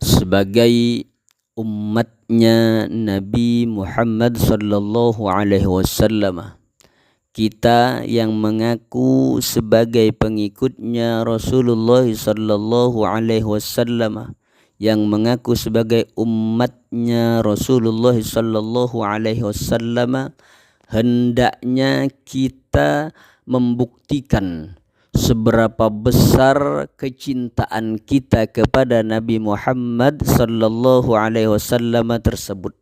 sebagai umatnya Nabi Muhammad sallallahu alaihi wasallam, kita yang mengaku sebagai pengikutnya Rasulullah sallallahu alaihi wasallam, yang mengaku sebagai umatnya Rasulullah sallallahu alaihi wasallam, hendaknya kita membuktikan seberapa besar kecintaan kita kepada Nabi Muhammad sallallahu alaihi wasallam tersebut.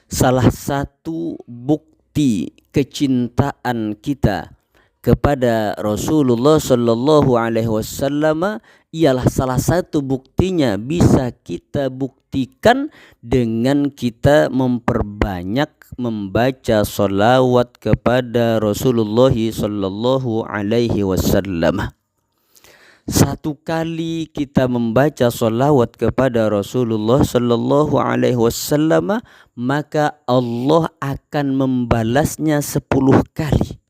Salah satu bukti kecintaan kita kepada Rasulullah sallallahu alaihi wasallam ialah salah satu buktinya bisa kita buktikan dengan kita memperbanyak membaca salawat kepada Rasulullah sallallahu alaihi wasallam. Satu kali kita membaca salawat kepada Rasulullah sallallahu alaihi wasallam, maka Allah akan membalasnya 10 kali.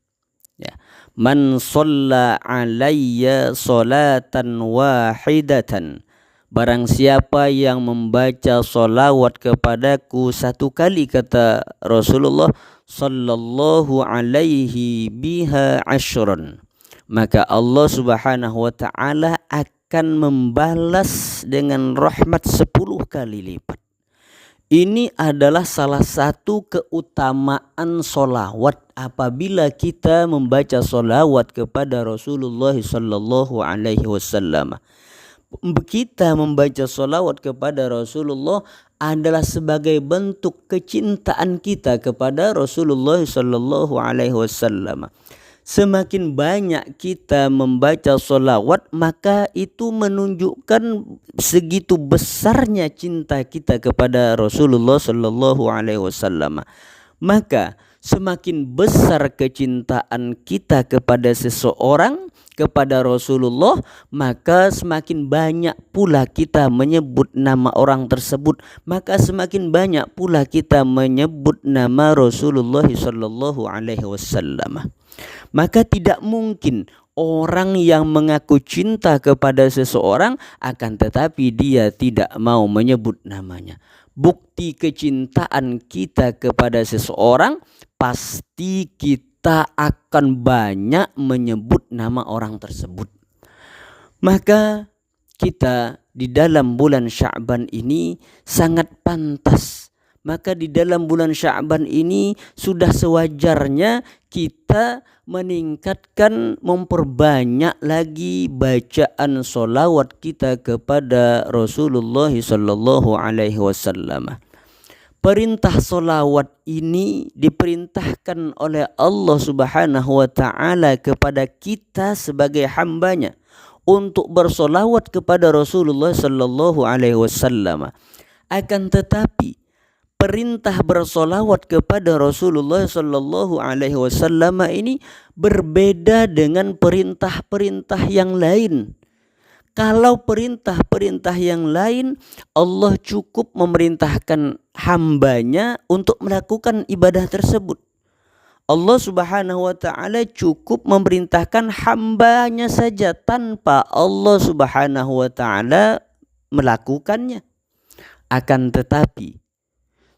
Ya. Man shalla alayya salatan wahidatan, barang siapa yang membaca salawat kepadaku 1 kali, kata Rasulullah, sallallahu alaihi biha asyran, maka Allah subhanahu wa ta'ala akan membalas dengan rahmat 10 kali lipat. Ini adalah salah satu keutamaan solawat. Apabila kita membaca solawat kepada Rasulullah sallallahu alaihi wasallam, kita membaca solawat kepada Rasulullah adalah sebagai bentuk kecintaan kita kepada Rasulullah sallallahu alaihi wasallam. Semakin banyak kita membaca solawat, maka itu menunjukkan segitu besarnya cinta kita kepada Rasulullah sallallahu alaihi wasallam. Maka semakin besar kecintaan kita kepada seseorang, kepada Rasulullah, maka semakin banyak pula kita menyebut nama orang tersebut, maka semakin banyak pula kita menyebut nama Rasulullah sallallahu alaihi wasallam. Maka tidak mungkin orang yang mengaku cinta kepada seseorang akan tetapi dia tidak mau menyebut namanya. Bukti kecintaan kita kepada seseorang, pasti kita akan banyak menyebut nama orang tersebut. Maka kita di dalam bulan Sya'ban ini sangat pantas. Maka di dalam bulan Sya'ban ini sudah sewajarnya kita meningkatkan, memperbanyak lagi bacaan solawat kita kepada Rasulullah sallallahu alaihi wasallam. Perintah solawat ini diperintahkan oleh Allah subhanahu wa ta'ala kepada kita sebagai hambanya untuk bersolawat kepada Rasulullah sallallahu alaihi wasallam. Akan tetapi perintah bersolawat kepada Rasulullah sallallahu alaihi wasallam ini berbeda dengan perintah-perintah yang lain. Kalau perintah-perintah yang lain, Allah cukup memerintahkan hambanya untuk melakukan ibadah tersebut. Allah subhanahu wa ta'ala cukup memerintahkan hambanya saja tanpa Allah subhanahu wa ta'ala melakukannya. Akan tetapi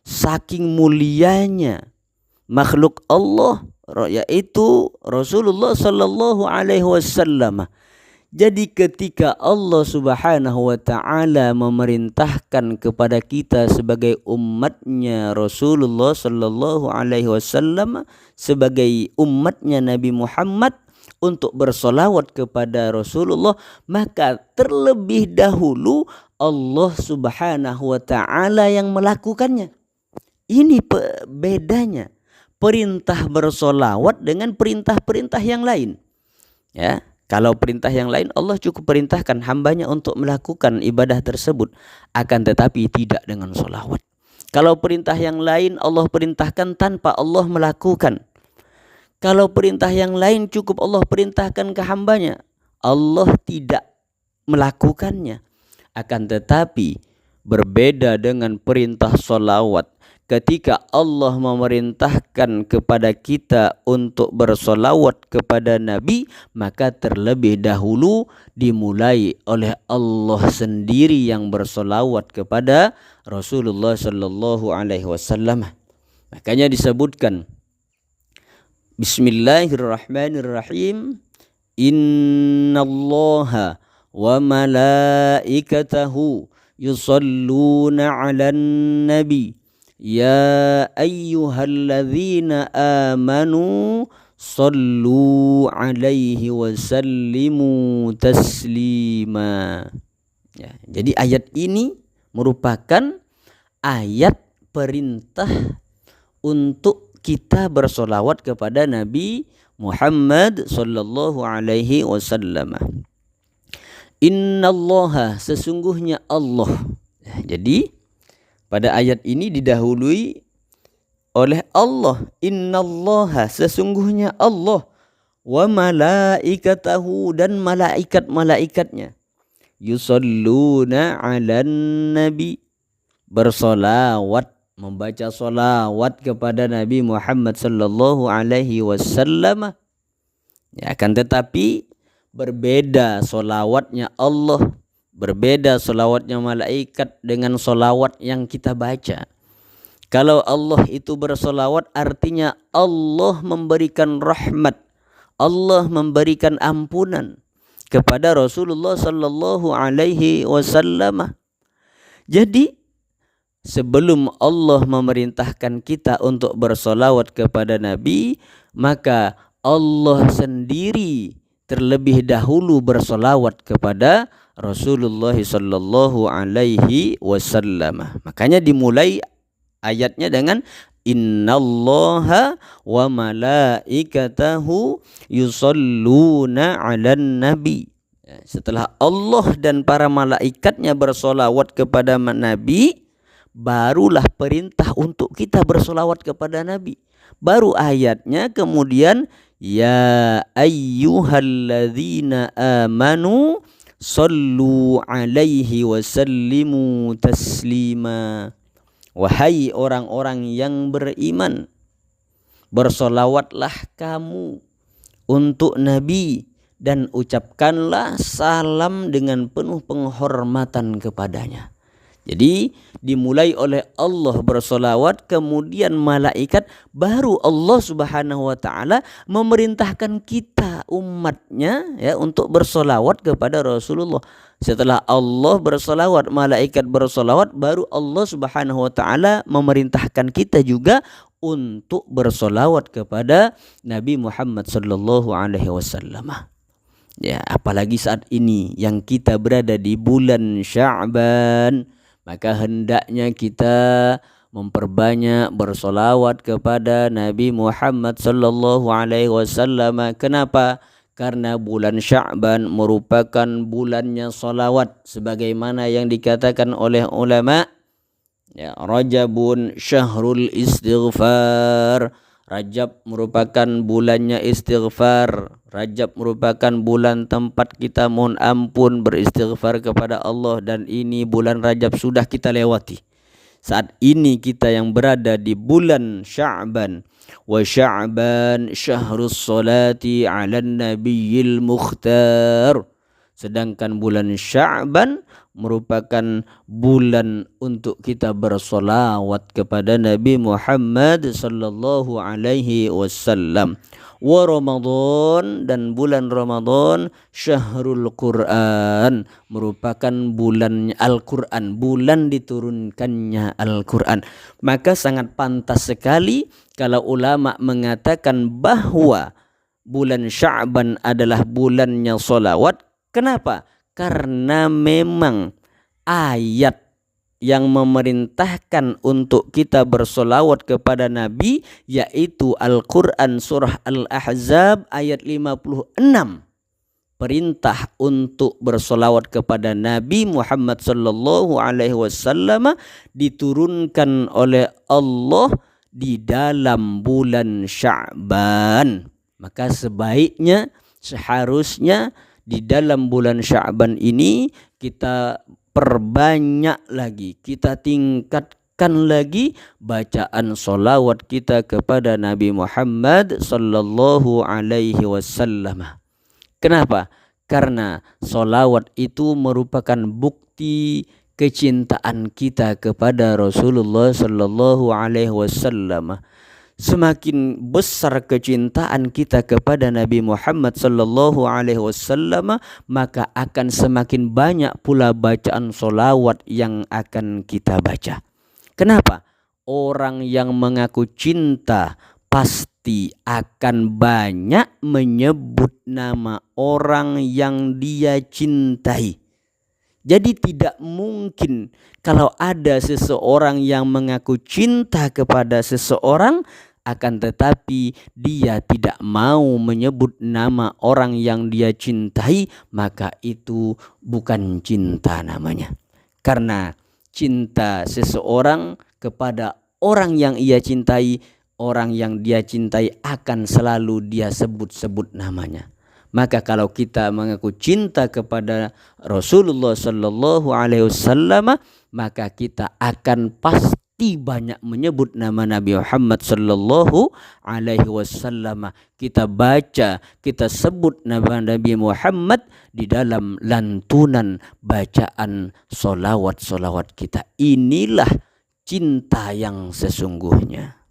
saking mulianya makhluk Allah, yaitu Rasulullah sallallahu alaihi wasallam. Jadi ketika Allah subhanahu wa ta'ala memerintahkan kepada kita sebagai umatnya Rasulullah sallallahu alaihi wasallam, sebagai umatnya Nabi Muhammad untuk bersolawat kepada Rasulullah, maka terlebih dahulu Allah subhanahu wa ta'ala yang melakukannya. Ini bedanya perintah bersolawat dengan perintah-perintah yang lain. Ya, kalau perintah yang lain Allah cukup perintahkan hambanya untuk melakukan ibadah tersebut, akan tetapi tidak dengan solawat. Kalau perintah yang lain Allah perintahkan tanpa Allah melakukan. Kalau perintah yang lain cukup Allah perintahkan ke hambanya, Allah tidak melakukannya. Akan tetapi berbeda dengan perintah solawat. ketika Allah memerintahkan kepada kita untuk bersolawat kepada Nabi, maka terlebih dahulu dimulai oleh Allah sendiri yang bersolawat kepada Rasulullah Sallallahu Alaihi Wasallam. Makanya disebutkan Bismillahirrahmanirrahim, Innallaha wa malaikatahu yusalluna 'alan nabi ya ayyuhalladzina amanu sallu 'alaihi wa sallimu taslima. Ya, jadi ayat ini merupakan ayat perintah untuk kita bersolawat kepada Nabi Muhammad sallallahu alaihi wasallam. Innallaha, sesungguhnya Allah. Jadi pada ayat ini didahului oleh Allah. Innallaha, sesungguhnya Allah. Wa malaikatahu, dan malaikat-malaikatnya. Yusalluna 'alan nabi, bersolawat, membaca solawat kepada Nabi Muhammad sallallahu alaihi wasallam. Ya, akan tetapi berbeda solawatnya Allah, berbeda solawatnya malaikat dengan solawat yang kita baca. Kalau Allah itu bersolawat, artinya Allah memberikan rahmat, Allah memberikan ampunan kepada Rasulullah sallallahu alaihi wasallam. Jadi sebelum Allah memerintahkan kita untuk bersolawat kepada Nabi, maka Allah sendiri terlebih dahulu bersolawat kepada Rasulullah sallallahu alaihi wasallam. Makanya dimulai ayatnya dengan Innallaha wa malaikatahu yusalluna 'alan nabi. Setelah Allah dan para malaikatnya bersolawat kepada Nabi, barulah perintah untuk kita bersolawat kepada Nabi. Baru ayatnya kemudian ya ayyuhalladzina amanu sallu alaihi wa sallimu taslima. Wahai orang-orang yang beriman, bersolawatlah kamu untuk Nabi dan ucapkanlah salam dengan penuh penghormatan kepadanya. Jadi dimulai oleh Allah bersolawat, kemudian malaikat, baru Allah subhanahu wa ta'ala memerintahkan kita umatnya ya untuk bersolawat kepada Rasulullah. Setelah Allah bersolawat, malaikat bersolawat, baru Allah subhanahu wa ta'ala memerintahkan kita juga untuk bersolawat kepada Nabi Muhammad sallallahu alaihi wasallam. Ya, apalagi saat ini yang kita berada di bulan Sya'ban, maka hendaknya kita memperbanyak bersolawat kepada Nabi Muhammad sallallahu alaihi wasallam. Kenapa? Karena bulan Sya'ban merupakan bulannya solawat, sebagaimana yang dikatakan oleh ulama, ya, Rajabun syahrul istighfar. Rajab merupakan bulannya istighfar. Rajab merupakan bulan tempat kita mohon ampun, beristighfar kepada Allah, dan ini bulan Rajab sudah kita lewati. Saat ini kita yang berada di bulan Sya'ban. Wa Sya'ban syahrus salati 'alan nabiyil mukhtar. Sedangkan bulan Sya'ban merupakan bulan untuk kita bersolawat kepada Nabi Muhammad sallallahu alaihi wasallam. Wa Ramadan, dan bulan Ramadan syahrul Quran, merupakan bulan Al-Quran, bulan diturunkannya Al-Quran. Maka sangat pantas sekali kalau ulama mengatakan bahwa bulan Sya'ban adalah bulannya solawat. Kenapa? Karena memang ayat yang memerintahkan untuk kita bersolawat kepada Nabi, yaitu Al-Quran surah Al-Ahzab ayat 56. Perintah untuk bersolawat kepada Nabi Muhammad sallallahu alaihi wasallam diturunkan oleh Allah di dalam bulan Sya'ban. Maka sebaiknya, seharusnya di dalam bulan Sya'ban ini kita perbanyak lagi, kita tingkatkan tingkatkan lagi bacaan solawat kita kepada Nabi Muhammad sallallahu alaihi wasallam. Kenapa? Karena solawat itu merupakan bukti kecintaan kita kepada Rasulullah sallallahu alaihi wasallam. Semakin besar kecintaan kita kepada Nabi Muhammad sallallahu alaihi wasallam, maka akan semakin banyak pula bacaan solawat yang akan kita baca. Kenapa? Orang yang mengaku cinta pasti akan banyak menyebut nama orang yang dia cintai. Jadi tidak mungkin kalau ada seseorang yang mengaku cinta kepada seseorang, akan tetapi dia tidak mau menyebut nama orang yang dia cintai, maka itu bukan cinta namanya. Karena cinta seseorang kepada orang yang ia cintai, orang yang dia cintai akan selalu dia sebut-sebut namanya. Maka kalau kita mengaku cinta kepada Rasulullah sallallahu alaihi wasallam, maka kita akan pasti banyak menyebut nama Nabi Muhammad sallallahu alaihi wasallam. Kita baca, kita sebut nama Nabi Muhammad di dalam lantunan bacaan solawat-solawat kita. Inilah cinta yang sesungguhnya.